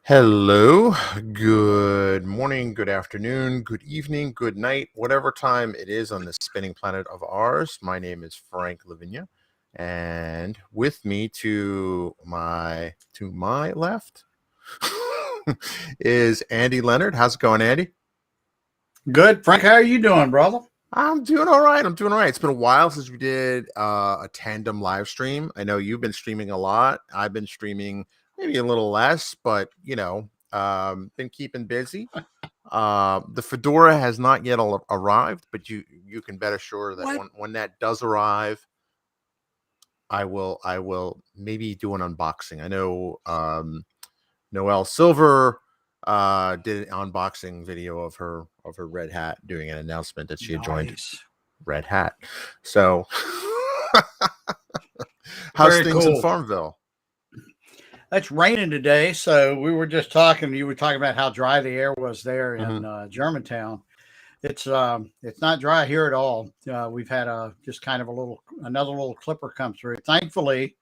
Hello, good morning, good afternoon, good evening, good night, whatever time it is on this spinning planet of ours. My name is Frank Lavinia, and with me to my left is Andy Leonard. How's it going, Andy? Good, Frank. How are you doing, brother? I'm doing all right. I'm doing all right. It's been a while since we did a tandem live stream. I know you've been streaming a lot. I've been streaming maybe a little less, but been keeping busy. The fedora has not yet arrived, but you can bet assure that What? when that does arrive, I will maybe do an unboxing. I know Noelle Silver did an unboxing video of her red hat, doing an announcement that she had joined Nice. Red Hat. So how's Very things in cool. Farmville? It's raining today, so we were just talking. You were talking about how dry the air was there in Mhm. Germantown. It's not dry here at all. We've had just kind of another little clipper come through. Thankfully,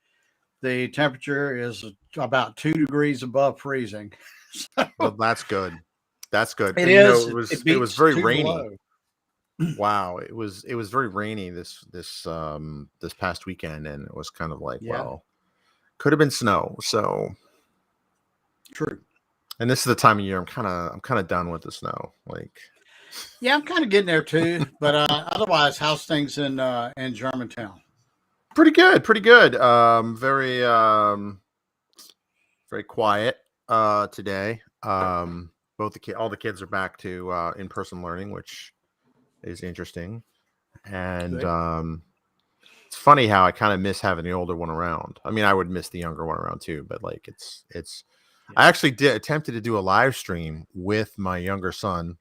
the temperature is about 2 degrees above freezing. Well, So that's good. That's good. it And, is. it was It it was beats very two rainy. below. Wow, it was very rainy this past weekend, and it was kind of like, Yeah, well, could have been snow. So, true. and this is the time of year I'm kind of done with the snow. Like, Yeah, I'm kind of getting there too. But otherwise, how's things in Germantown? pretty good, pretty good. Very quiet today. Both all the kids are back to in-person learning, which is interesting. And Good. it's funny how I kind of miss having the older one around. I mean, I would miss the younger one around too, but like it's Yeah. I actually did attempted to do a live stream with my younger son,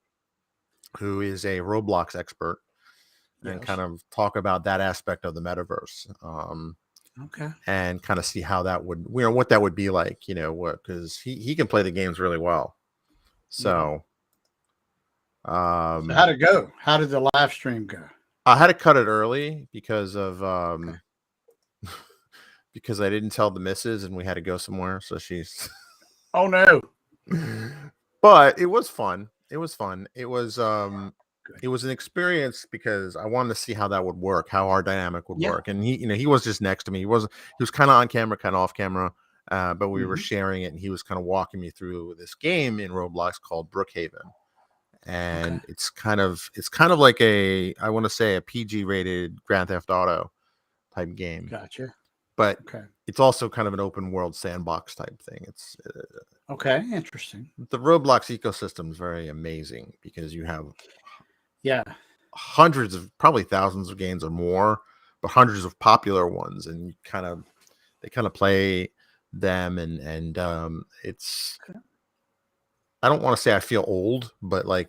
who is a Roblox expert, and kind Yes. of talk about that aspect of the metaverse. Okay. And kind of see how that would, what that would be like, what, because he can play the games really well. Yeah. So So um how'd it go? How did the live stream go? I had to cut it early Okay. because I didn't tell the missus and we had to go somewhere. So she's Oh no. but it was fun. It was fun. Good. It was an experience because I wanted to see how that would work, how our dynamic would Yeah. work. And he was just next to me. He was kind of on camera, kind of off camera. But we were Hmm. sharing it, and he was kind of walking me through this game in Roblox called Brookhaven. Okay. And it's kind of like I want to say a PG rated Grand Theft Auto type game, Gotcha. but Okay. it's also kind of an open world sandbox type thing. It's Okay. Interesting. The Roblox ecosystem is very amazing because you have Yeah. hundreds of, probably thousands of games or more, but hundreds of popular ones, and they kind of play them, and it's, Okay. I don't want to say I feel old, but like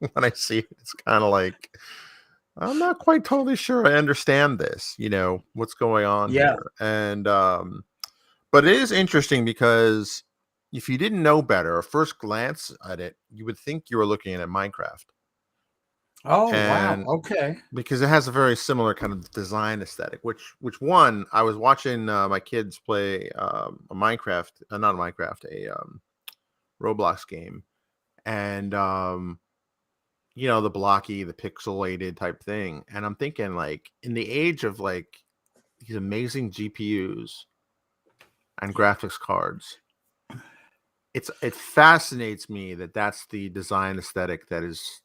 when I see it, it's kind of like I'm not quite totally sure I understand this, what's going on Yeah. here. And but it is interesting because if you didn't know better, a first glance at it, you would think you were looking at Minecraft. Oh wow. And Okay. because it has a very similar kind of design aesthetic, which one I was watching my kids play a Minecraft, not a Minecraft, a Roblox game, and the blocky, the pixelated type thing, and I'm thinking, like, in the age of like these amazing GPUs and Yeah. graphics cards, it fascinates me that that's the design aesthetic that is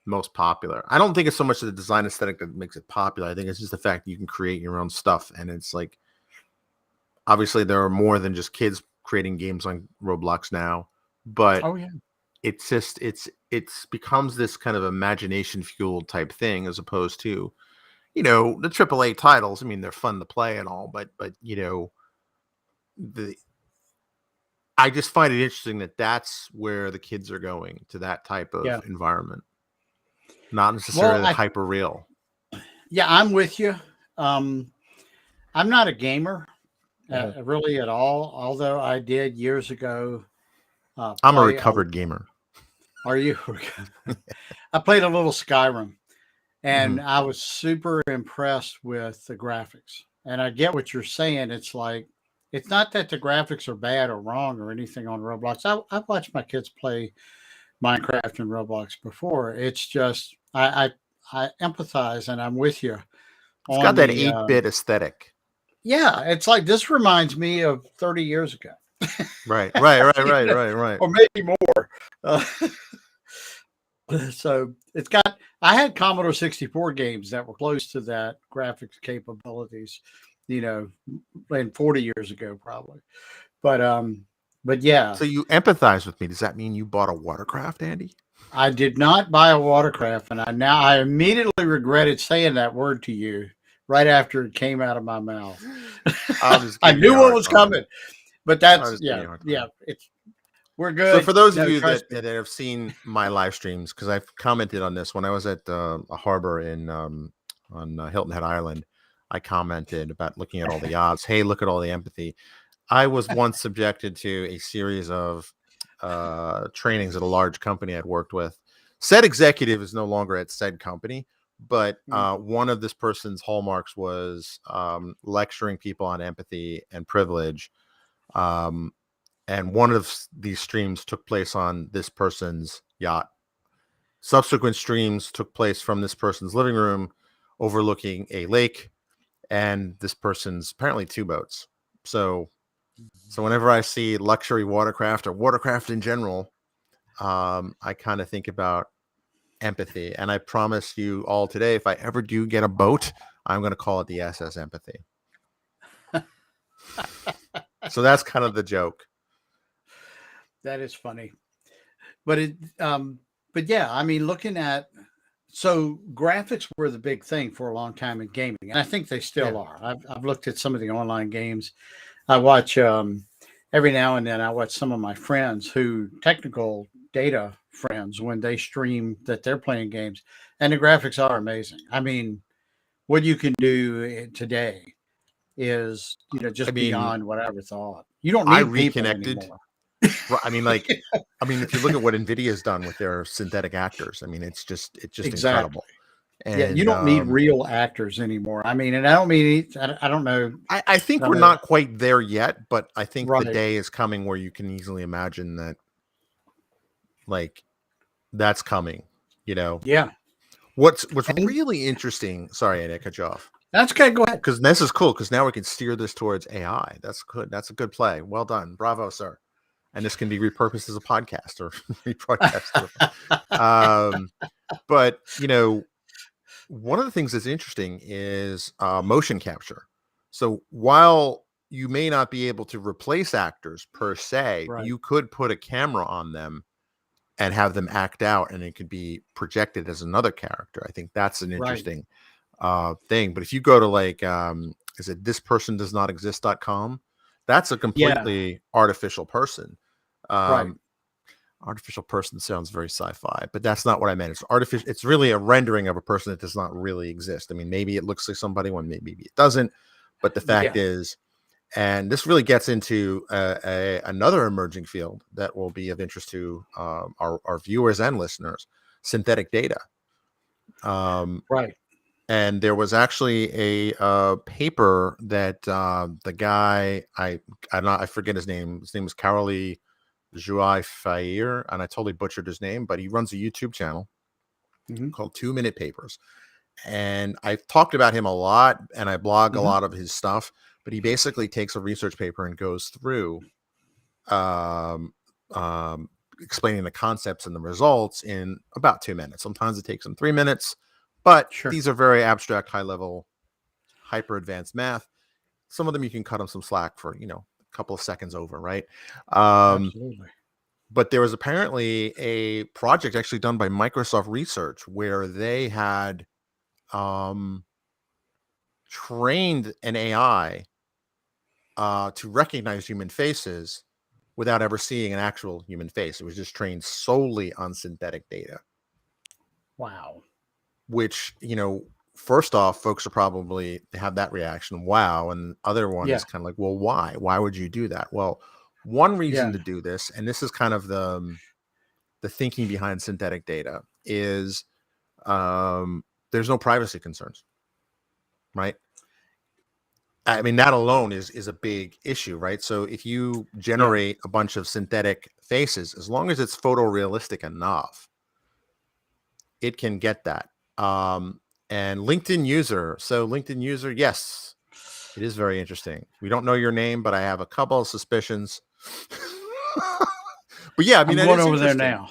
most popular. I don't think it's so much the design aesthetic that makes it popular. I think it's just the fact that you can create your own stuff, and it's like, obviously there are more than just kids creating games on Roblox now, but Oh yeah. it's just it's becomes this kind of imagination fueled type thing, as opposed to the AAA titles. I mean, they're fun to play and all, but the I just find it interesting that that's where the kids are going, to that type of Yeah. environment, not Well, necessarily the hyper real. yeah, I'm with you. Um, I'm not a gamer really at all. Although I did years ago I'm a play. recovered gamer. Are you? I played a little Skyrim, Hmm. and I was super impressed with the graphics. And I get what you're saying. It's like it's not that the graphics are bad or wrong or anything on Roblox. I've watched my kids play Minecraft and Roblox before. It's just I empathize and I'm with you It's got on that the 8-bit aesthetic. yeah. It's like this reminds me of 30 years ago, Right, right, right, you right, know, right, right. or maybe more. Uh, so it's got. I had Commodore 64 games that were close to that graphics capabilities, you know, playing 40 years ago probably. But but yeah, So you empathize with me. Does that mean you bought a watercraft, Andy? I did not buy a watercraft, and I immediately regretted saying that word to you right after it came out of my mouth. I'm just I giving you knew a what hard was time. coming, but I'm that's just giving yeah, you a hard yeah. time. It's we're So for good. those of No, you trust that me. have seen my live streams, because I've commented on this when I was at a harbor in on Hilton Head Island, I commented about looking at all the odds. Hey, look at all the empathy. I was once subjected to a series of trainings at a large company I'd worked with. Said executive is no longer at said company, but Mm, one of this person's hallmarks was lecturing people on empathy and privilege. Um, and one of these streams took place on this person's yacht. Subsequent streams took place from this person's living room overlooking a lake and this person's apparently two boats. So whenever I see luxury watercraft or watercraft in general, I kind of think about empathy. And I promise you all today, if I ever do get a boat, I'm going to call it the SS Empathy. So that's kind of the joke. that is funny, but but yeah, I mean, looking at so graphics were the big thing for a long time in gaming, and I think they Yeah. still are. I've looked at some of the online games. I watch every now and then. I watch some of my friends who technical data friends when they stream that they're playing games, and the graphics are amazing. I mean, what you can do today is I just mean, beyond what I ever thought. You don't I need people reconnected. anymore. I mean, like, I mean, if you look at what Nvidia's done with their synthetic actors, I mean, it's just Exactly. incredible. Yeah, you And don't need real actors anymore. I mean, and I don't mean I don't know. I think I we're know not quite there yet, but I think the right. day is coming where you can easily imagine that, like, that's coming. You know, Yeah, what's and really interesting. Sorry, I cut you off. that's okay. Go ahead. Because this is cool. Because now we can steer this towards AI. That's good. That's a good play. Well done. Bravo, sir. And this can be repurposed as a podcast or rebroadcast. But one of the things that's interesting is motion capture. So while you may not be able to replace actors per se, Right, you could put a camera on them and have them act out, and it could be projected as another character. I think that's an right. interesting thing. But if you go to like, is it thispersondoesnotexist.com? That's a Yeah, completely artificial person. right. Um, Artificial person sounds very sci-fi, but that's not what I meant. It's artificial. It's really a rendering of a person that does not really exist. I mean, maybe it looks like somebody when maybe it doesn't, but the fact Yeah. is, and this really gets into another emerging field that will be of interest to our viewers and listeners: synthetic data. Um, Right. and there was actually a paper that the guy I forget his name. His name was Carolee Jouai Fair, and I totally butchered his name, but he runs a YouTube channel Hmm. called 2 Minute Papers. And I've talked about him a lot and I blog a Hmm. lot of his stuff, but he basically takes a research paper and goes through um, explaining the concepts and the results in about 2 minutes. Sometimes it takes him 3 minutes, but Sure. these are very abstract, high level, hyper advanced math. Some of them you can cut them some slack for, a couple of seconds over, right? Um, Absolutely. but there was apparently a project actually done by Microsoft Research where they had um, trained an AI to recognize human faces without ever seeing an actual human face. It was just trained solely on synthetic data, Wow. which, first off, folks are probably have that reaction, wow. And the other one Yeah. is kind of like, well, why? Why would you do that? Well, one reason Yeah. to do this, and this is kind of the thinking behind synthetic data, is there's no privacy concerns, right? I mean, that alone is a big issue, right? So if you Yeah. generate a bunch of synthetic faces, as long as it's photorealistic enough, it can get that. And LinkedIn user. So LinkedIn user, yes, it is very interesting. We don't know your name, but I have a couple of suspicions. But yeah, I mean, I'm that going is over there interesting. now.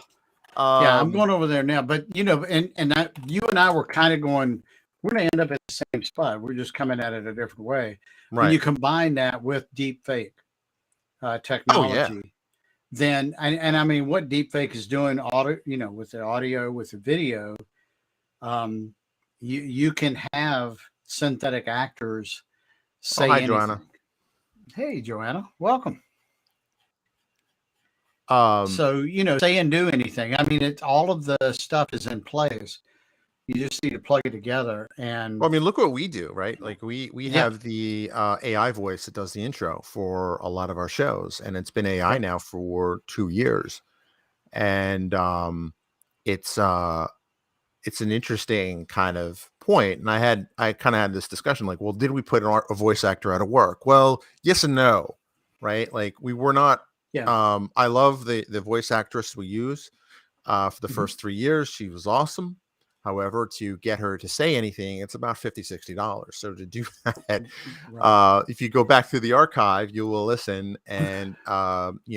Yeah, I'm Um, going over there now. But you and I were kind of going. We're going to end up at the same spot. We're just coming at it a different way. When right. you combine that with deep fake Oh yeah. technology, then and I mean, what deep fake is doing, audio, with the audio, with the video, um, you can have synthetic actors Oh, say hi, Joanna. anything. Hey, Joanna, welcome. Um, So say and do anything. I mean, it's all of the stuff is in place. You just need to plug it together, well, I and mean, look what we do, right? Like we yeah, have the AI voice that does the intro for a lot of our shows, and it's been AI yep, now for 2 years, and it's uh, it's an interesting kind of point. And I kind of had this discussion, like, well, did we put a voice actor out of work? Well, yes and no, right? Like we were not. yeah, I love the voice actress we use. For the hmm first 3 years, she was awesome. However, to get her to say anything, it's about $50, $60. So to do that, right, if you go back through the archive, you will listen, and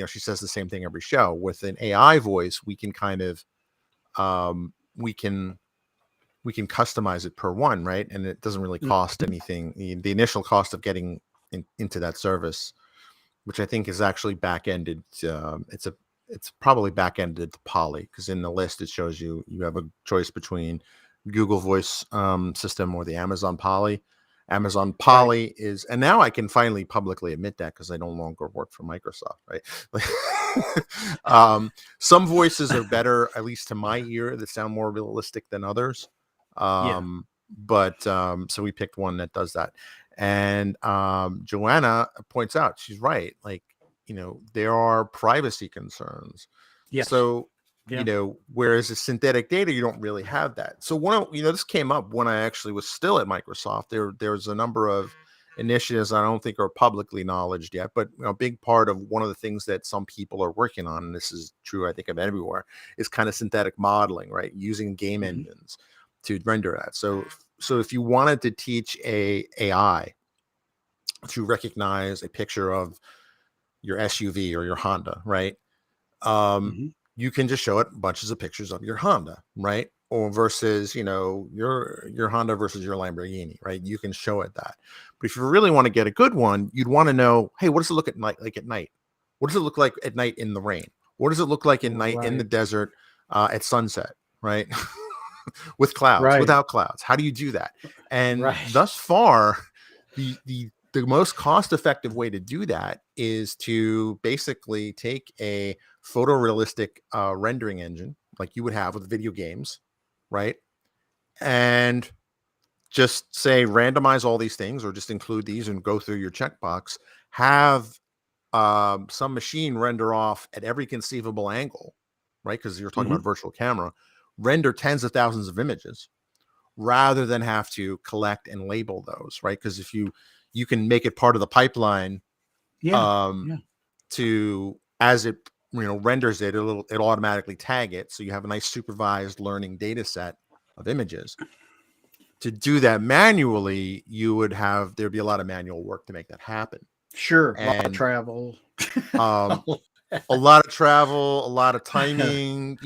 she says the same thing every show. With an AI voice, we can kind of we can customize it per one, right? And it doesn't really cost anything. The initial cost of getting into that service, which I think is actually back ended. It's probably back ended to Poly, because in the list it shows you have a choice between Google Voice system or the Amazon Poly. Amazon right, Poly is, and now I can finally publicly admit that because I no longer work for Microsoft, right? Some voices are better, at least to my ear, that sound more realistic than others. yeah, But so we picked one that does that. And Joanna points out, she's right. Like, there are privacy concerns. yes, So, yeah, whereas a synthetic data, you don't really have that. So this came up when I actually was still at Microsoft. There's a number of initiatives I don't think are publicly knowledged yet, but a big part of one of the things that some people are working on, and this is true, I think, of everywhere, is kind of synthetic modeling, right? Using game hmm engines to render that. So if you wanted to teach a AI to recognize a picture of your SUV or your Honda, right? Um, hmm you can just show it bunches of pictures of your Honda, right? Or versus, your Honda versus your Lamborghini, right? You can show it that. But if you really want to get a good one, you'd want to know, hey, what does it look at night like at night? What does it look like at night in the rain? What does it look like at night in the right, desert at sunset, right? With clouds, right, without clouds. How do you do that? And right. thus far, the most cost effective way to do that is to basically take a photorealistic rendering engine like you would have with video games, right? And just say randomize all these things, or just include these and go through your checkbox. Have some machine render off at every conceivable angle, right? Because you're talking hmm about virtual camera, render tens of thousands of images rather than have to collect and label those, right? Because if you can make it part of the pipeline, Yeah, um, yeah, to as it renders it, it'll automatically tag it, so you have a nice supervised learning data set of images. To do that manually, there'd be a lot of manual work to make that happen, sure. A lot of and travel. um, a lot of travel, a lot of timing,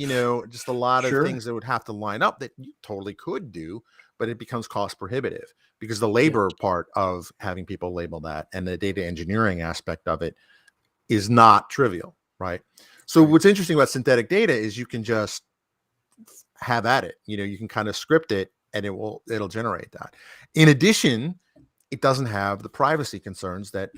just a lot of Sure. things that would have to line up that you totally could do, but it becomes cost prohibitive because the Yeah. labor part of having people label that and the data engineering aspect of it is not trivial, right? So Right. what's interesting about synthetic data is you can just have at it. You can kind of script it and it'll generate that. In addition, it doesn't have the privacy concerns that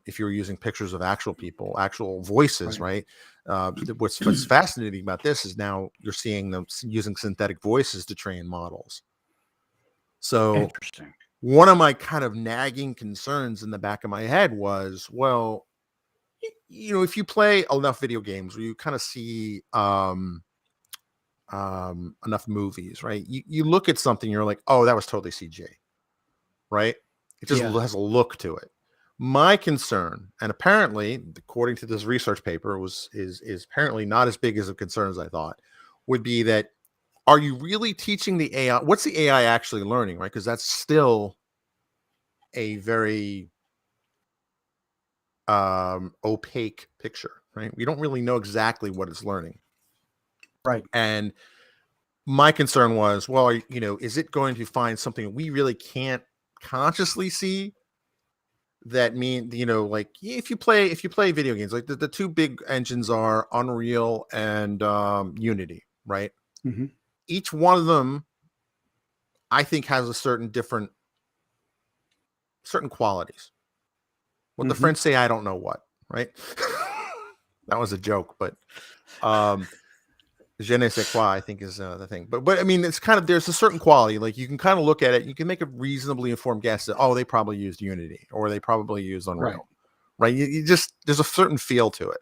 if you're using pictures of actual people, actual voices, Right. right? What's fascinating about this is now you're seeing them using synthetic voices to train models. So Interesting. one of my kind of nagging concerns in the back of my head was, well, if you play enough video games where you kind of see enough movies, right? You look at something, you're like, oh, that was totally CG, right? It just has a look to it. My concern, and apparently, according to this research paper, is apparently not as big as a concern as I thought, would be that, are you really teaching the AI? What's the AI actually learning, right? Because that's still a very opaque picture, right? We don't really know exactly what it's learning. Right. And my concern was, well, is it going to find something we really can't consciously see? That mean, like if you play video games, like the two big engines are Unreal and Unity, right? Mm-hmm. Each one of them, I think, has a certain qualities. What the French say, I don't know what, right? That was a joke, but je ne sais quoi, I think, is the thing. But I mean, it's kind of, there's a certain quality, like you can kind of look at it, you can make a reasonably informed guess that, oh, they probably used Unity or they probably used Unreal, right? You just, there's a certain feel to it.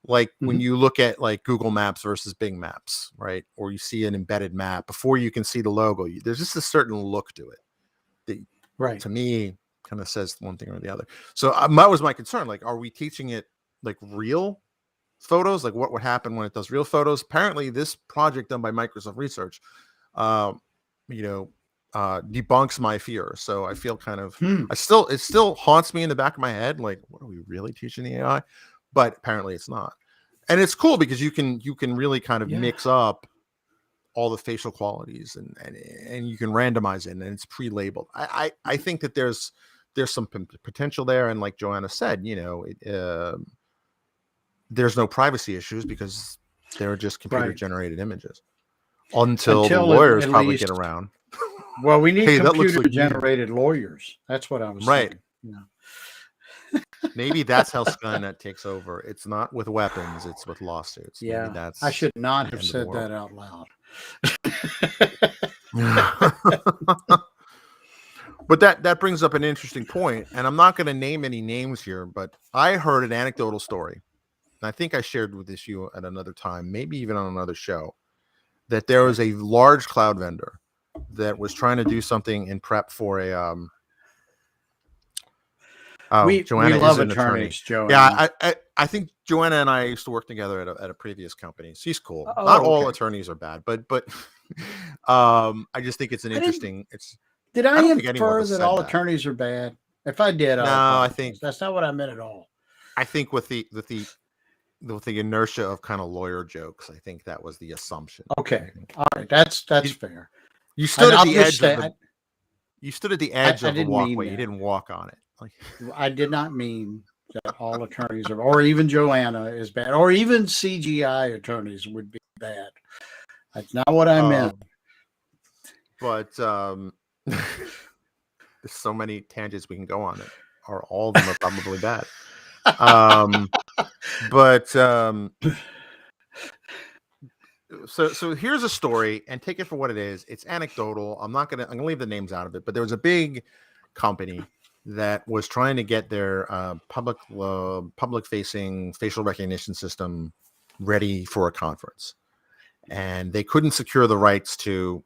Like when you look at like Google Maps versus Bing Maps, right? Or you see an embedded map before you can see the logo, there's just a certain look to it that, to me, kind of says one thing or the other. So that was my concern. Like, are we teaching it like real photos? Like what would happen when it does real photos? Apparently, this project done by Microsoft Research, debunks my fear. So I feel kind of, it still haunts me in the back of my head. Like, what are we really teaching the AI? But apparently it's not. And it's cool because you can really kind of mix up all the facial qualities and you can randomize it, and it's pre-labeled. I think that there's some potential there. And like Joanna said, there's no privacy issues because they're just computer generated images until the lawyers probably get around. Well, we need hey, computer generated lawyers. That's what I was saying. Maybe that's how Skynet takes over. It's not with weapons, it's with lawsuits. Yeah, maybe that's I should not have said that out loud. But that brings up an interesting point, and I'm not going to name any names here, but I heard an anecdotal story, and I think I shared with you at another time, maybe even on another show, that there was a large cloud vendor that was trying to do something in prep for a Joanna love is an attorney. Joanna. Yeah, I think Joanna and I used to work together at a previous company. She's cool. Oh, not all attorneys are bad, but I just think it's an interesting. Did I infer that all attorneys are bad? If I did, no, I think that's not what I meant at all. I think with the inertia of kind of lawyer jokes, I think that was the assumption. Okay, all right, that's fair. You stood at the edge of the. You stood at the edge of the walkway. You didn't walk on it. I did not mean that all attorneys are, or even Joanna is bad, or even CGI attorneys would be bad. That's not what I meant. But there's so many tangents we can go on it, or all of them are probably bad. So here's a story, and take it for what it is. It's anecdotal. I'm gonna leave the names out of it, but there was a big company that was trying to get their public facing facial recognition system ready for a conference, and they couldn't secure the rights to,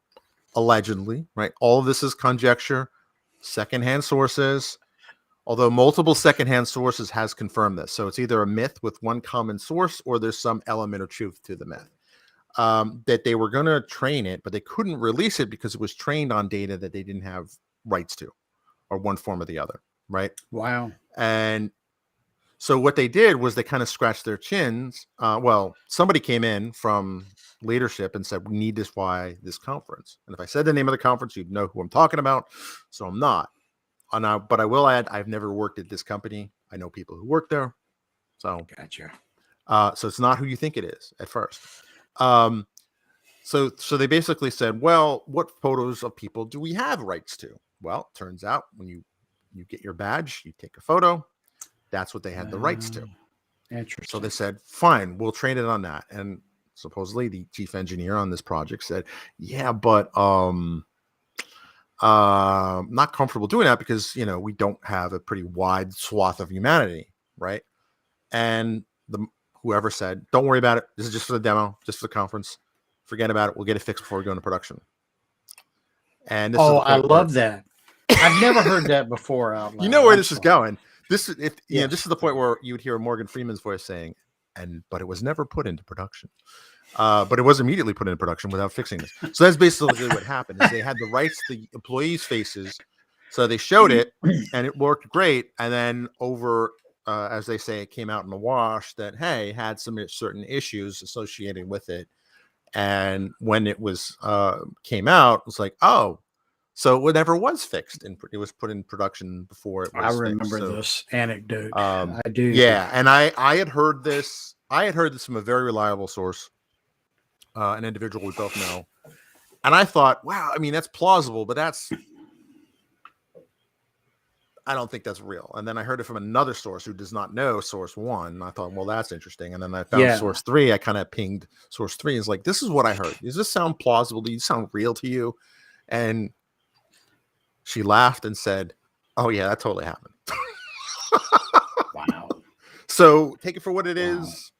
allegedly, right? All of this is conjecture, secondhand sources, although multiple secondhand sources has confirmed this. So it's either a myth with one common source, or there's some element of truth to the myth. That they were going to train it, but they couldn't release it because it was trained on data that they didn't have rights to, or one form or the other, right? Wow. And so what they did was they kind of scratched their chins. Well, somebody came in from leadership and said, we need this by this conference. And if I said the name of the conference, you'd know who I'm talking about. So I'm not. But I will add, I've never worked at this company. I know people who work there. So gotcha. So it's not who you think it is at first. So they basically said, well, what photos of people do we have rights to? Well, it turns out when you get your badge, you take a photo. That's what they had the rights to. Interesting. So they said, fine, we'll train it on that. And supposedly the chief engineer on this project said, yeah, but not comfortable doing that because, we don't have a pretty wide swath of humanity, right? And whoever said, don't worry about it. This is just for the demo, just for the conference. Forget about it. We'll get it fixed before we go into production. And this I love that. I've never heard that before out You loud. know where I'm this is sorry. going. This is if you know, this Yes. is the point where you would hear Morgan Freeman's voice saying, but it was never put into production. But it was immediately put into production without fixing this. So that's basically what happened is they had the rights to the employees' faces. So they showed it and it worked great. And then over as they say, it came out in the wash that hey, had some certain issues associated with it. And when it was came out, it was like, oh, so it never was fixed, and it was put in production before it I was fixed. remember So, this anecdote. I do. yeah, and I had heard this. I had heard this from a very reliable source, an individual we both know, and I thought, wow, I mean, that's plausible, but I don't think that's real. And then I heard it from another source who does not know source one. And I thought, well, that's interesting. And then I found Yeah. source three. I kind of pinged source three. It's like, this is what I heard. Does this sound plausible? Do you sound real to you? And she laughed and said, oh, yeah, that totally happened. Wow. So take it for what it Wow. is.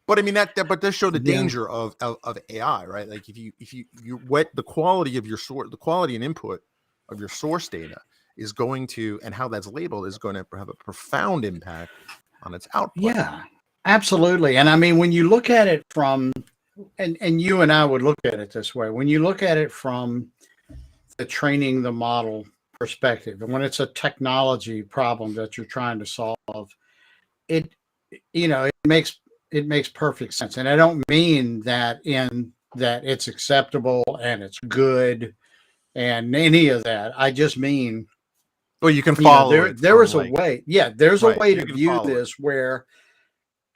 But I mean but does show the Yeah. danger of AI, right? Like if you wet the quality of your source, the quality and input of your source data is going to, and how that's labeled is going to have a profound impact on its output. Yeah, absolutely. And I mean, when you look at it from, and you and I would look at it this way, when you look at it from the training the model perspective, and when it's a technology problem that you're trying to solve, it, it makes perfect sense. And I don't mean that in that it's acceptable and it's good and any of that. I just mean, Well, you can follow it there from is a like, way. Yeah, there's a right. way You to can view follow it. this where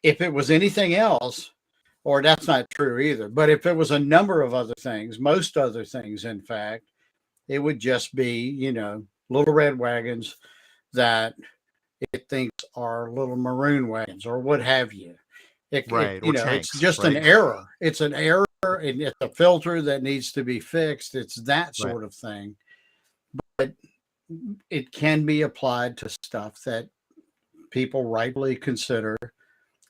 if it was anything else, or that's not true either, but if it was a number of other things, most other things, in fact, it would just be, little red wagons that it thinks are little maroon wagons or what have you. Right. Or It's tanks, just an right? error. It's an error and it's a filter that needs to be fixed. It's that Right. sort of thing. But it can be applied to stuff that people rightly consider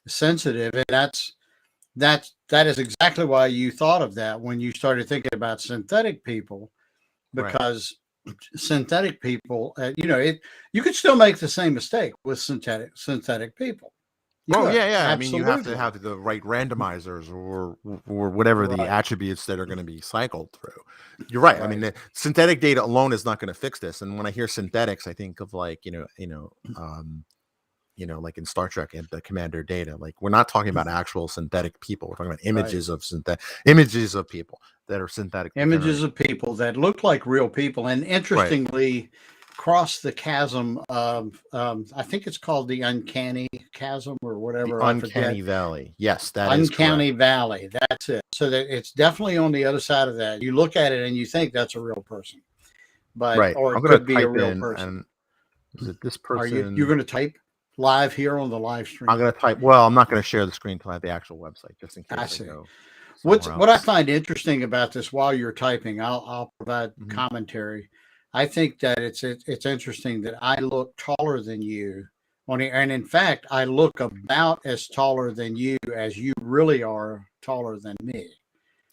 sensitive. And that is exactly why you thought of that when you started thinking about synthetic people, Right. because synthetic people, you could still make the same mistake with synthetic people. You Oh could, yeah. I mean, you have to absolutely. have the right randomizers or whatever the Right. attributes that are going to be cycled through. You're right. I mean, Right. the synthetic data alone is not going to fix this. And when I hear synthetics, I think of like like in Star Trek and the commander data. Like we're not talking about actual synthetic people. We're talking about Right. images of people that are synthetically Images generated. of people that look like real people, and Right. interestingly, cross the chasm of I think it's called the uncanny chasm or The whatever. I forget. uncanny valley. Yes, that is Uncanny correct. Valley. That's it. So that it's definitely on the other side of that. You look at it and you think that's a real person, but Right. or I'm it gonna could be a type real in person. and is it this Are you're person? going to type live here on the live I'm stream? gonna type. Well, I'm not gonna share the screen until I have the actual website, just in I case I see. go What's somewhere what I else. find interesting about this while you're typing, I'll provide Mhm. commentary. I think that it's interesting that I look taller than you and in fact I look about as taller than you as you really are taller than me.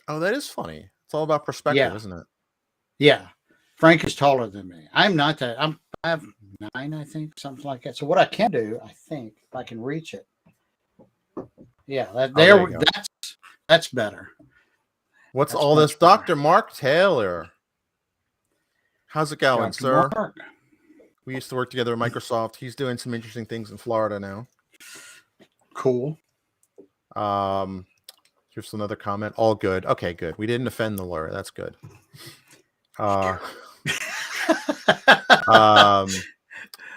Oh, that is funny. It's all about perspective, Yeah, isn't it? yeah. Frank is taller than me. I'm not that. I'm 5'9", I think, something like that. So what I can do, I think, if I can reach it, yeah, Oh, there you go. that's better. What's That's all this, much better. Dr. Mark Taylor? How's it going, Dr. sir? Mark, We used to work together at Microsoft. He's doing some interesting things in Florida now. cool. Um, here's another comment. All good. Okay, good. We didn't offend the lawyer. That's good.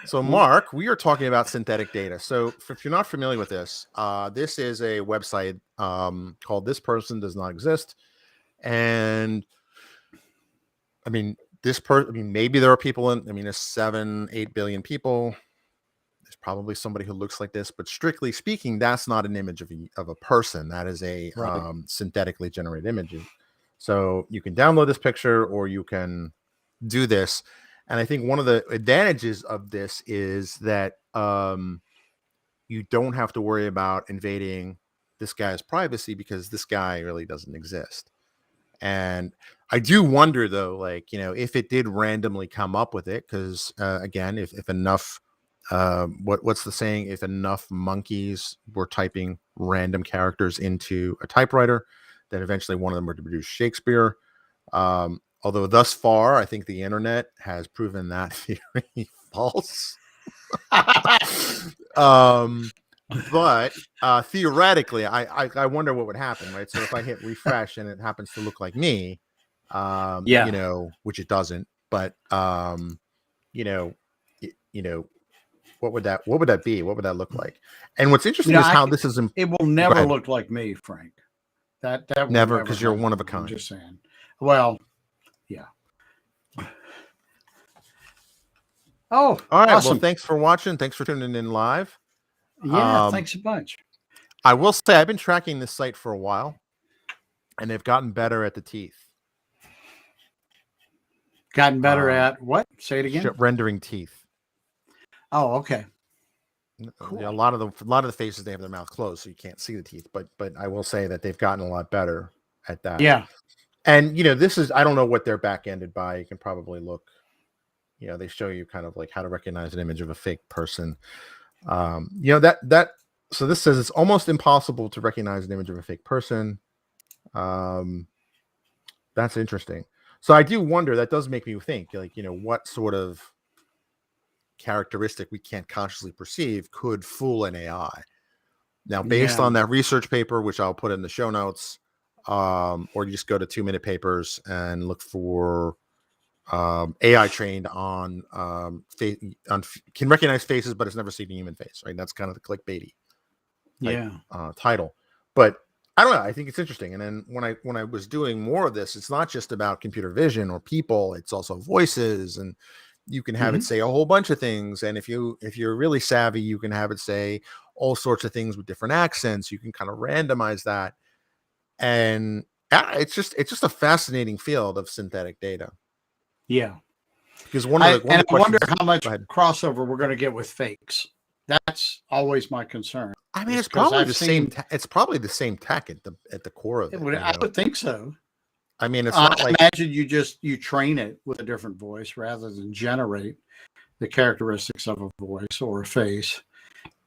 So Mark, we are talking about synthetic data. So if you're not familiar with this, this is a website called This Person Does Not Exist. And I mean, maybe there are people there's 7-8 billion people. There's probably somebody who looks like this, but strictly speaking, that's not an image of a person. That is a Right. synthetically generated image. So you can download this picture or you can do this. And I think one of the advantages of this is that you don't have to worry about invading this guy's privacy because this guy really doesn't exist. And I do wonder though, like, if it did randomly come up with it, because again, if enough, what's the saying? If enough monkeys were typing random characters into a typewriter, then eventually one of them would produce Shakespeare. Although thus far, I think the internet has proven that theory false. um, but theoretically, I wonder what would happen, right? So if I hit refresh and it happens to look like me, Yeah. which it doesn't, but you know, what would that be? What would that look like? And what's interesting is how this is. It will Go never ahead. look like me, Frank. That will Never, never because you're happen. one of a I'm kind. just saying. Well, yeah. Oh, All right. Well, awesome. thanks for watching. Thanks for tuning in live. Yeah, thanks a bunch. I will say I've been tracking this site for a while, and they've gotten better at the teeth. Gotten better at what? Say it again. Rendering teeth. Oh, okay. Cool. Cool. A lot of the faces, they have their mouth closed, so you can't see the teeth. But I will say that they've gotten a lot better at that. Yeah. And this is, I don't know what they're back ended by. You can probably look. They show you kind of like how to recognize an image of a fake person. That. So this says it's almost impossible to recognize an image of a fake person. That's interesting. So I do wonder. That does make me think, like, what sort of characteristic we can't consciously perceive could fool an AI. Now, based on that research paper, which I'll put in the show notes, or you just go to 2-minute papers and look for AI trained on can recognize faces, but it's never seen a human face. Right? That's kind of the clickbaity title. But I don't know. I think it's interesting. And then when I was doing more of this, it's not just about computer vision or people. It's also voices, and you can have it say a whole bunch of things. And if you're really savvy, you can have it say all sorts of things with different accents. You can kind of randomize that, and it's just a fascinating field of synthetic data. Yeah. Because I one of the wonder questions, how much crossover we're going to get with fakes. That's always my concern. I mean, it's probably the same. It's probably the same tech at the core of it. I would think so. I mean, it's not like, imagine you train it with a different voice rather than generate the characteristics of a voice or a face.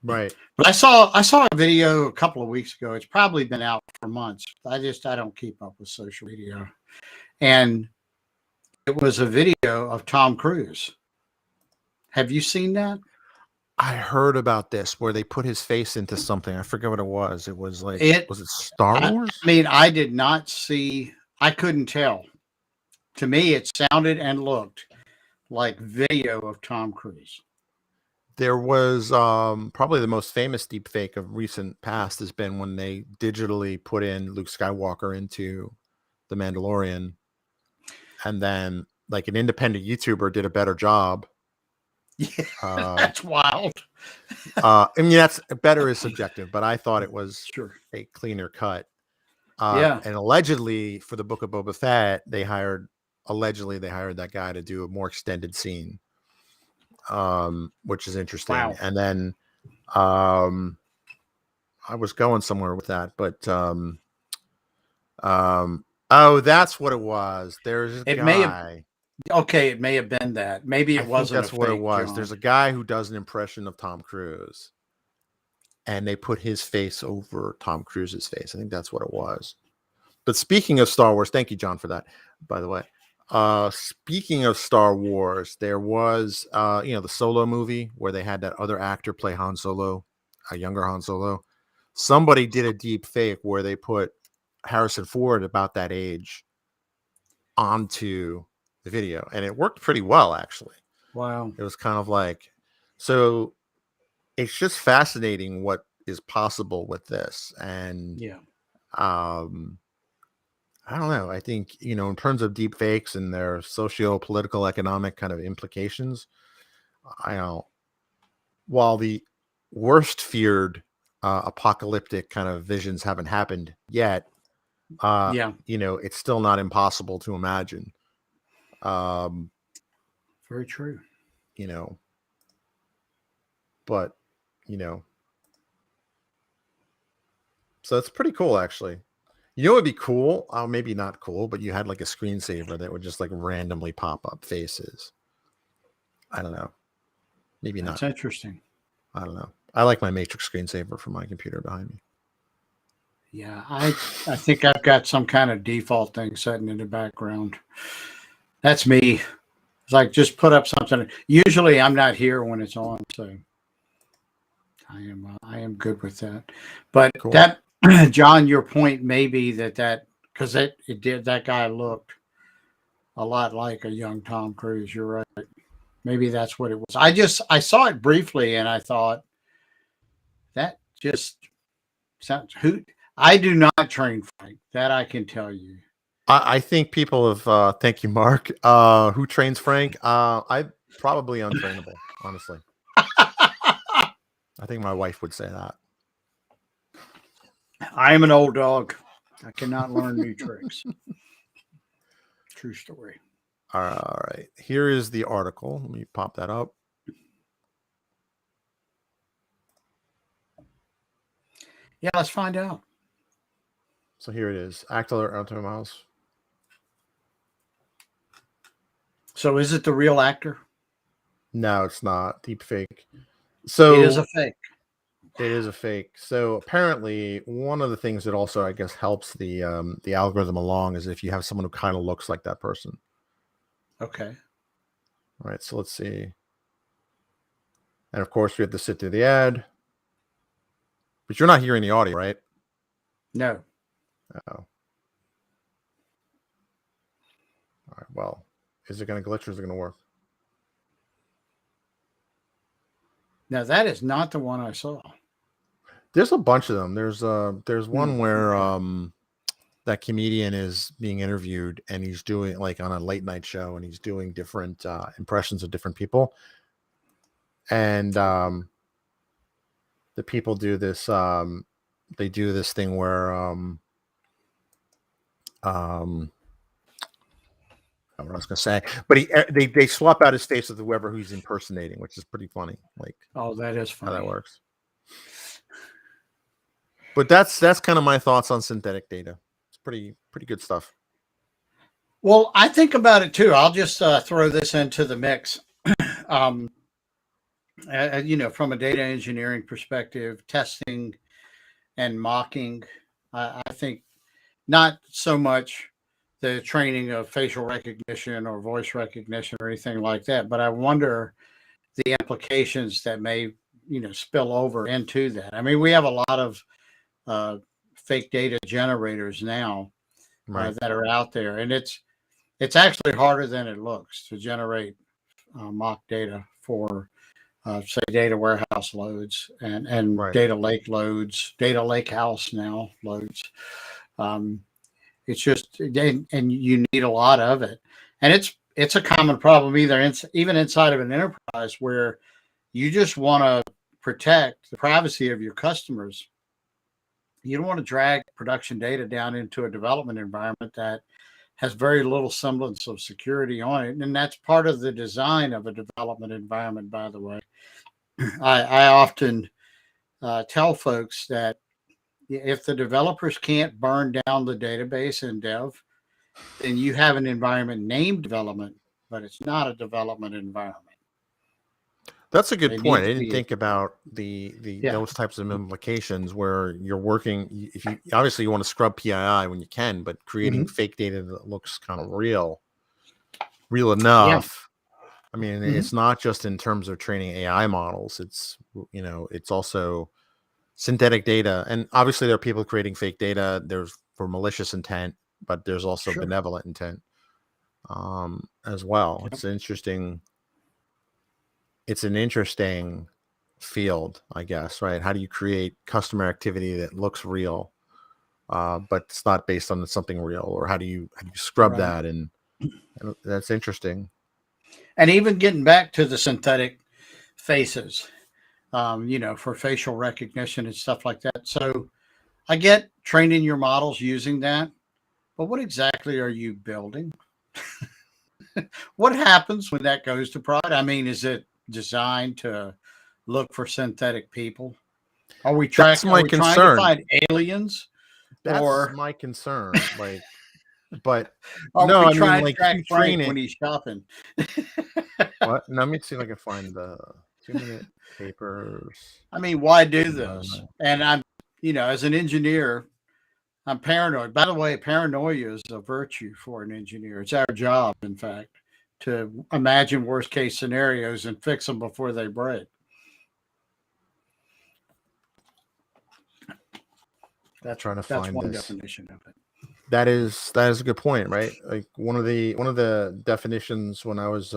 Right. But I saw a video a couple of weeks ago. It's probably been out for months. I don't keep up with social media. And it was a video of Tom Cruise. Have you seen that? I heard about this where they put his face into something. I forget what it was. It was like, was it Star Wars? I mean, I did not see, I couldn't tell. To me, it sounded and looked like video of Tom Cruise. There was probably the most famous deep fake of recent past has been when they digitally put in Luke Skywalker into The Mandalorian. And then like an independent YouTuber did a better job. Yeah, that's wild. I mean, that's better is subjective, but I thought it was a cleaner cut. And allegedly for the Book of Boba Fett, they hired that guy to do a more extended scene, which is interesting. Wow. And then I was going somewhere with that, but oh, that's what it was. There's a guy. It may have been that. Maybe it wasn't. That's what it was. John. There's a guy who does an impression of Tom Cruise, and they put his face over Tom Cruise's face. I think that's what it was. But speaking of Star Wars, thank you, John, for that, by the way. Speaking of Star Wars, there was the Solo movie where they had that other actor play Han Solo, a younger Han Solo. Somebody did a deep fake where they put Harrison Ford about that age onto the video, and it worked pretty well, actually. Wow. It was kind of like, so it's just fascinating what is possible with this. And I don't know. I think, in terms of deep fakes and their socio-political, economic kind of implications, while the worst feared apocalyptic kind of visions haven't happened yet, it's still not impossible to imagine. Very true. But, so it's pretty cool, actually. You know, it'd be cool. Maybe not cool, but you had like a screensaver that would just like randomly pop up faces. I don't know. Maybe That's not. interesting. I don't know. I like my Matrix screensaver for my computer behind me. Yeah, I think I've got some kind of default thing setting in the background. That's me. It's like just put up something. Usually I'm not here when it's on, so I am good with that. But Cool. that John, your point may be that because it did that guy looked a lot like a young Tom Cruise. You're right. Maybe that's what it was. I saw it briefly and I thought that just sounds who I do not train Frank. That I can tell you. I think people have thank you, Mark. Who trains Frank? I probably untrainable, honestly. I think my wife would say that. I am an old dog. I cannot learn new tricks. True story. All right. Here is the article. Let me pop that up. Yeah, let's find out. So here it is. Act alert onto mouse. So is it the real actor? No, it's not. Deep fake. It is a So fake. it is a fake. So apparently, one of the things that also, I guess, helps the algorithm along is if you have someone who kind of looks like that person. Okay. All right. So let's see. And of course, we have to sit through the ad. But you're not hearing the audio, right? No. Oh. All right. Well, is it going to glitch or is it going to work? Now that is not the one I saw. There's a bunch of them. There's one where Okay. that comedian is being interviewed and he's doing like on a late night show and he's doing different impressions of different people. And the people do this they do this thing where what I was gonna say, but they swap out his face with whoever who's impersonating, which is pretty funny. Like Oh, that is how that funny. works. But that's kind of my thoughts on synthetic data. It's pretty good stuff. Well, I think about it too. I'll just throw this into the mix. um, from a data engineering perspective, testing and mocking, I think not so much the training of facial recognition or voice recognition or anything like that, but I wonder the implications that may, spill over into that. I mean, we have a lot of uh, fake data generators now Right. that are out there, and it's actually harder than it looks to generate mock data for say data warehouse loads and Right. data lake loads, data lake house now loads. Um, it's just and you need a lot of it, and it's a common problem even inside of an enterprise where you just want to protect the privacy of your customers. You don't want to drag production data down into a development environment that has very little semblance of security on it. And that's part of the design of a development environment, by the way. I often tell folks that if the developers can't burn down the database in dev, then you have an environment named development, but it's not a development environment. That's a good It point. needs I to didn't be, think about the yeah. those types of implications where you're working. If you obviously you want to scrub PII when you can, but creating Mm-hmm. fake data that looks kind of real Yeah. enough. I mean, Mm-hmm. it's not just in terms of training AI models. It's it's also synthetic data, and obviously there are people creating fake data. There's for malicious intent, but there's also Sure. benevolent intent as well. Yep. It's an interesting field, I guess, right? How do you create customer activity that looks real, but it's not based on something real, or how do you scrub Right. that? And that's interesting. And even getting back to the synthetic faces, for facial recognition and stuff like that. So I get training your models using that, but what exactly are you building? What happens when that goes to prod? I mean, is it designed to look for synthetic people? Are we That's track? Are my we trying to concern. find aliens? that's Or my concern. Like, but or no, we I mean, try and like if track you Frank train when it, he's shopping. what? Let me see if I can find the 2-minute papers. I mean, why do this? Uh, And I'm, as an engineer, I'm paranoid. By the way, paranoia is a virtue for an engineer. It's our job, in fact, to imagine worst case scenarios and fix them before they break. That's trying to that's find one this. definition of it. That is a good point, right? Like one of the definitions when I was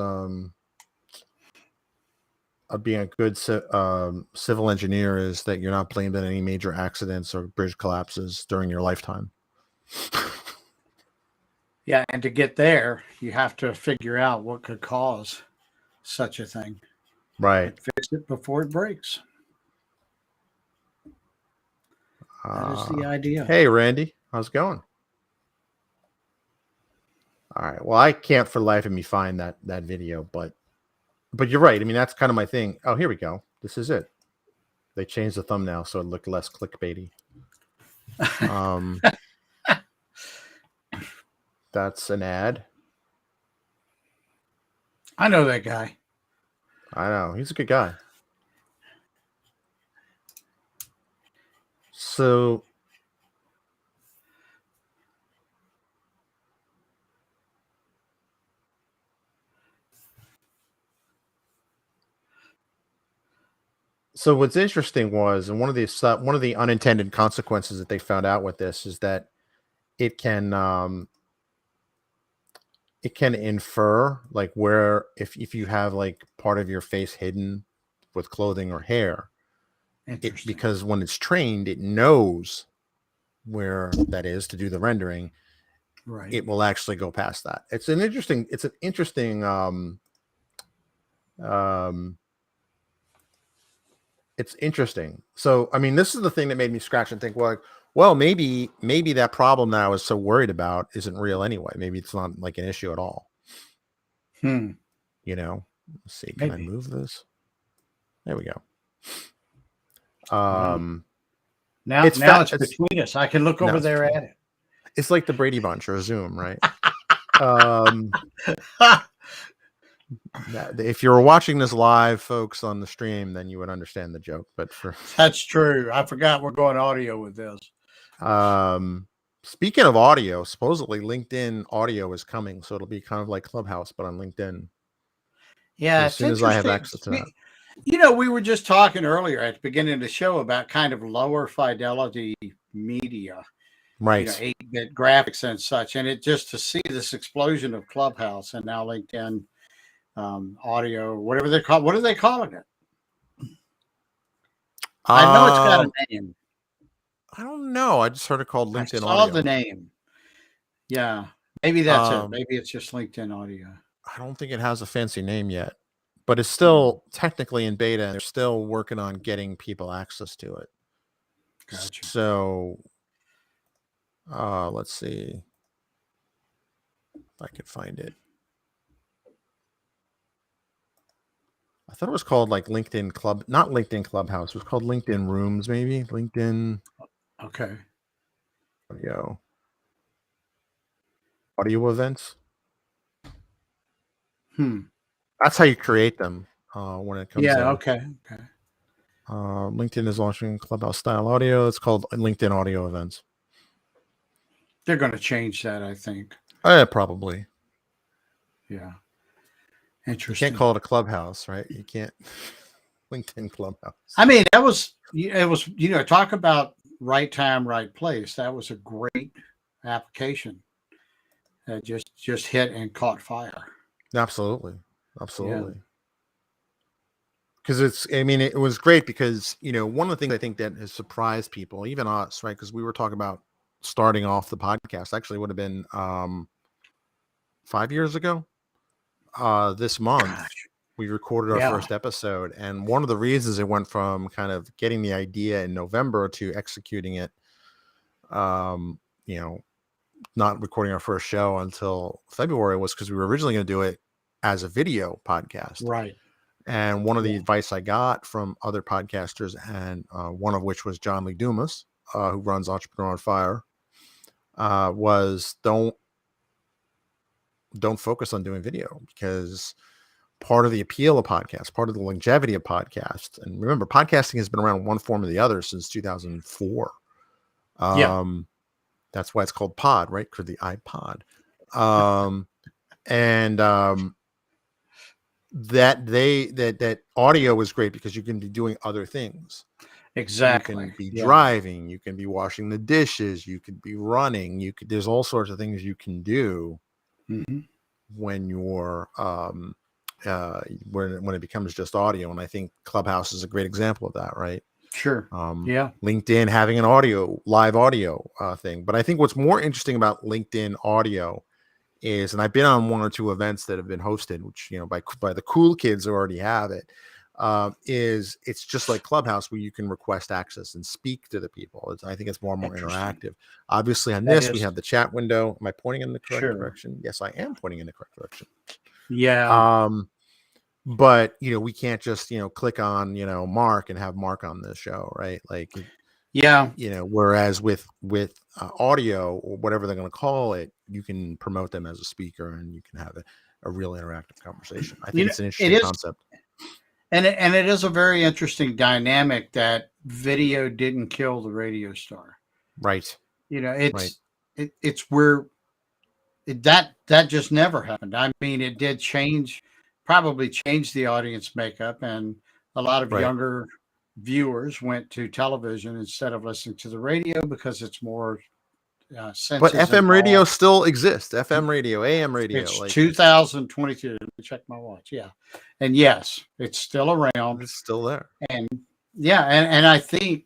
of being a good civil engineer is that you're not blamed in any major accidents or bridge collapses during your lifetime. Yeah, and to get there, you have to figure out what could cause such a thing Right. and fix it before it breaks. That is the idea. Hey, Randy, how's it going? All right. Well, I can't for the life of me find that video, but you're right. I mean, that's kind of my thing. Oh, here we go. This is it. They changed the thumbnail so it looked less clickbaity. That's an ad. I know that guy. I know. He's a good guy. So what's interesting was, and one of the unintended consequences that they found out with this is that it can infer like where if you have like part of your face hidden with clothing or hair, because when it's trained, it knows where that is to do the rendering. Right. It will actually go past that. It's an interesting it's interesting. So, I mean, this is the thing that made me scratch and think, well, maybe that problem that I was so worried about isn't real anyway. Maybe it's not like an issue at all. You know, let's see. Can I move this? There we go. Now it's between us. I can look over there at it. It's like the Brady Bunch or Zoom, right? If you were watching this live, folks, on the stream, then you would understand the joke. But that's true. I forgot we're going audio with this. Speaking of audio, supposedly LinkedIn audio is coming, so it'll be kind of like Clubhouse, but on LinkedIn. Yeah, as soon as I have access to that. We were just talking earlier at the beginning of the show about kind of lower fidelity media, right? 8-bit graphics and such, and it just to see this explosion of Clubhouse and now LinkedIn audio, whatever they call. What are they calling it? I know it's got a name. I don't know. I just heard it called LinkedIn I saw audio. the name. Yeah, maybe that's it. Maybe it's just LinkedIn audio. I don't think it has a fancy name yet, but it's still technically in beta, and they're still working on getting people access to it. Gotcha. So, let's see if I can find it. I thought it was called like LinkedIn Club, not LinkedIn Clubhouse. It was called LinkedIn Rooms, maybe LinkedIn. Okay. Audio events. That's how you create them when it comes in. Okay. LinkedIn is launching Clubhouse style audio. It's called LinkedIn Audio Events. They're going to change that, I think. Probably. Yeah. Interesting. You can't call it a Clubhouse, right? You can't. LinkedIn Clubhouse. I mean, it was, talk about right time, right place. That was a great application that just hit and caught fire. Absolutely. Because it was great because, one of the things I think that has surprised people, even us, right? Because we were talking about starting off the podcast, actually would have been 5 years ago. This month, we recorded our first episode. And one of the reasons it went from kind of getting the idea in November to executing it, not recording our first show until February was because we were originally going to do it as a video podcast. Right. And one of the advice I got from other podcasters, and one of which was John Lee Dumas, who runs Entrepreneur on Fire, was don't focus on doing video, because part of the appeal of podcasts, part of the longevity of podcasts, and remember, podcasting has been around in one form or the other since 2004. Yeah, That's why it's called pod, right? For the iPod. And that audio is great because you can be doing other things. You exactly. can be Yeah. driving, you can be washing the dishes, you could be running, there's all sorts of things you can do Hmm. when you're when it becomes just audio. And I think Clubhouse is a great example of that, right? Sure. Yeah. LinkedIn having an live audio thing. But I think what's more interesting about LinkedIn audio is, and I've been on one or two events that have been hosted, which, by the cool kids who already have it, is it's just like Clubhouse, where you can request access and speak to the people. I think it's more and more Interesting. interactive. Obviously, on That this, we is have the chat window. Am I pointing in the correct sure. direction? Yes, I am pointing in the correct direction. Yeah. Um, but we can't just click on Mark and have Mark on the show, right? Like, Yeah. whereas with audio, or whatever they're going to call it, you can promote them as a speaker, and you can have a real interactive conversation. I think it's an It interesting is, concept. and it is a very interesting dynamic that video didn't kill the radio star. Right. Right. It's where that just never happened. I mean, it did probably change the audience makeup, and a lot of Right. younger viewers went to television instead of listening to the radio because it's more But senses FM radio involved. still exists. FM radio, AM radio, It's like 2022. Let me check my watch. Yeah, and yes, it's still around, it's still there. and yeah, and I think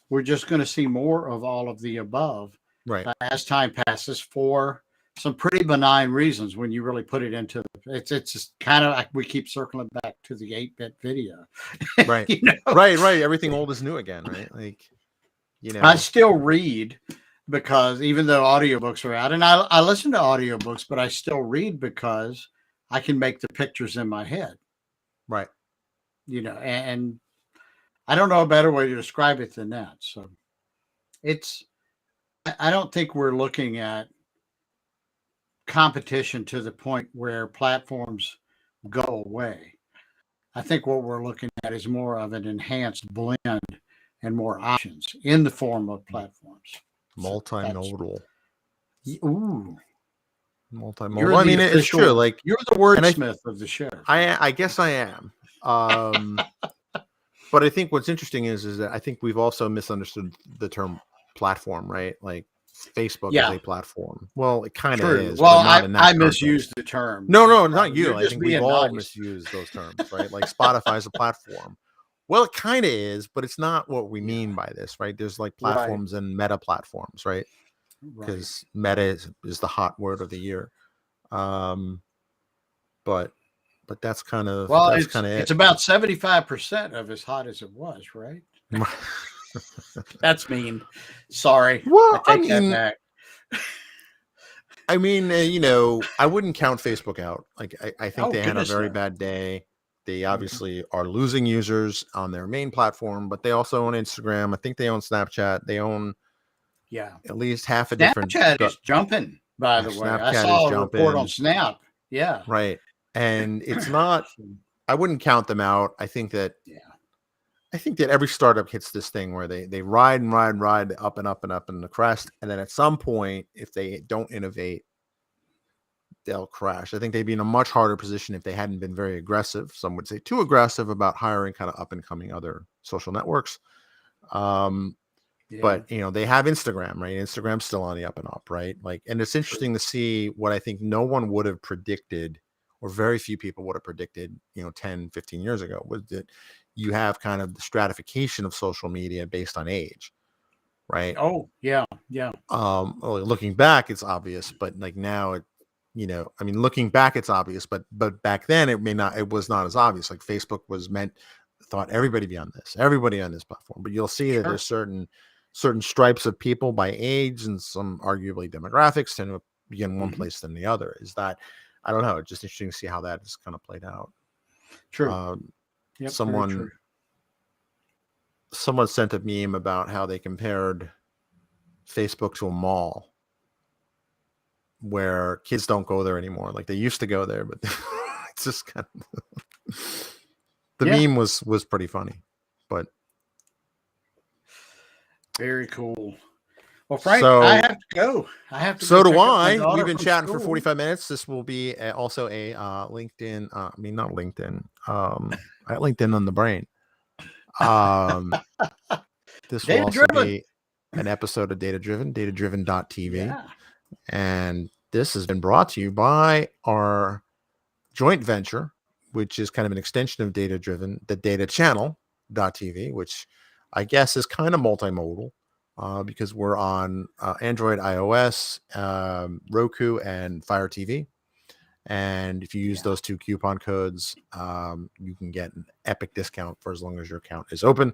we're just going to see more of all of the above Right. as time passes for some pretty benign reasons when you really put it into it's just kind of like we keep circling back to the 8-bit video. Right. You know, Right. Everything old is new again, right? Like, I still read because even though audiobooks are out, and I listen to audiobooks, but I still read because I can make the pictures in my head, right. and I don't know a better way to describe it than that. So it's I don't think we're looking at competition to the point where platforms go away. I think what we're looking at is more of an enhanced blend and more options in the form of platforms. So that's Multimodal. ooh, Multimodal. you're I the mean, it's true. official, Like, you're the and wordsmith of the show. I guess I am. But I think what's interesting is that I think we've also misunderstood the term platform, right? Like, Facebook is Yeah, a platform. Well, it kind of true. is, Well, but not in that I context. misused the term. No, not Probably you. you're I just think we've being all nice. misused those terms, right? Like, Spotify is a platform. Well, it kind of is, but it's not what we Yeah, mean by this, right? There's like right, platforms and meta platforms, right? right. Because meta is the hot word of the year. Um, but that's kind of Well, that's kind of it's it. about 75% of as hot as it was, right? That's mean. Sorry, I Well, take that back. I wouldn't count Facebook out. Like, I think Oh they had a goodness, very no. bad day. They Mhm. obviously are losing users on their main platform, but they also own Instagram. I think they own Snapchat. They own Yeah. at least half a different. Snapchat is jumping, by the way. I Snapchat is saw a report on jumping, Snap. Yeah. right? And it's not. So, I wouldn't count them out. yeah. I think that every startup hits this thing where they ride and ride and ride up and up and up in the crest, and then at some point, if they don't innovate, they'll crash. I think they'd be in a much harder position if they hadn't been very aggressive. Some would say too aggressive about hiring kind of up and coming other social networks. Um, Yeah. but they have Instagram, right? Instagram's still on the up and up, right? Like, and it's True. interesting to see what I think no one would have predicted, or very few people would have predicted, 10, 15 years ago, was that you have kind of the stratification of social media based on age, right? Oh, yeah. Yeah. Well, looking back, it's obvious, but like now looking back, it's obvious, but back then it was not as obvious. Like, Facebook thought everybody on this platform, but you'll see that Sure. there's certain stripes of people by age, and some arguably demographics tend to be in one Hmm. place than the other. Is that, I don't know, it's just interesting to see how that has kind of played out. True. Um, Yep. Very someone true. someone sent a meme about how they compared Facebook to a mall, where kids don't go there anymore. Like they used to go there, but it's just kind of the meme was pretty funny. But very cool. Well, Frank, so I have to go. I have to. So go do pick up my I. daughter We've been from chatting for school. 45 minutes. This will be also a LinkedIn. I mean, not LinkedIn. I got LinkedIn on the brain. This will also be an episode of Data Driven, datadriven.tv. Yeah. And this has been brought to you by our joint venture, which is kind of an extension of Data Driven, the Data Channel.tv, which I guess is kind of multimodal. Because we're on Android, iOS, Roku, and Fire TV. And if you use those 2 coupon codes, you can get an epic discount for as long as your account is open.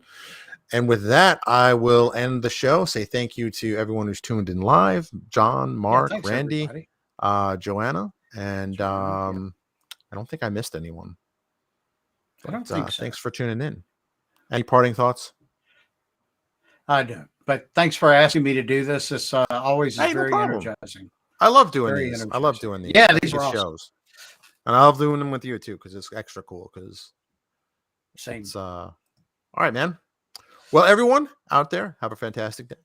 And with that, I will end the show. Say thank you to everyone who's tuned in live. John, Mark, Randy, Joanna. And I don't think I missed anyone. But, I don't think so. Thanks for tuning in. Any parting thoughts? I don't. But thanks for asking me to do this. It's always very energizing. I love doing these. I love doing these. Yeah, these are shows. awesome. And I love doing them with you too, because it's extra cool. Because same. All right, man. Well, everyone out there, have a fantastic day.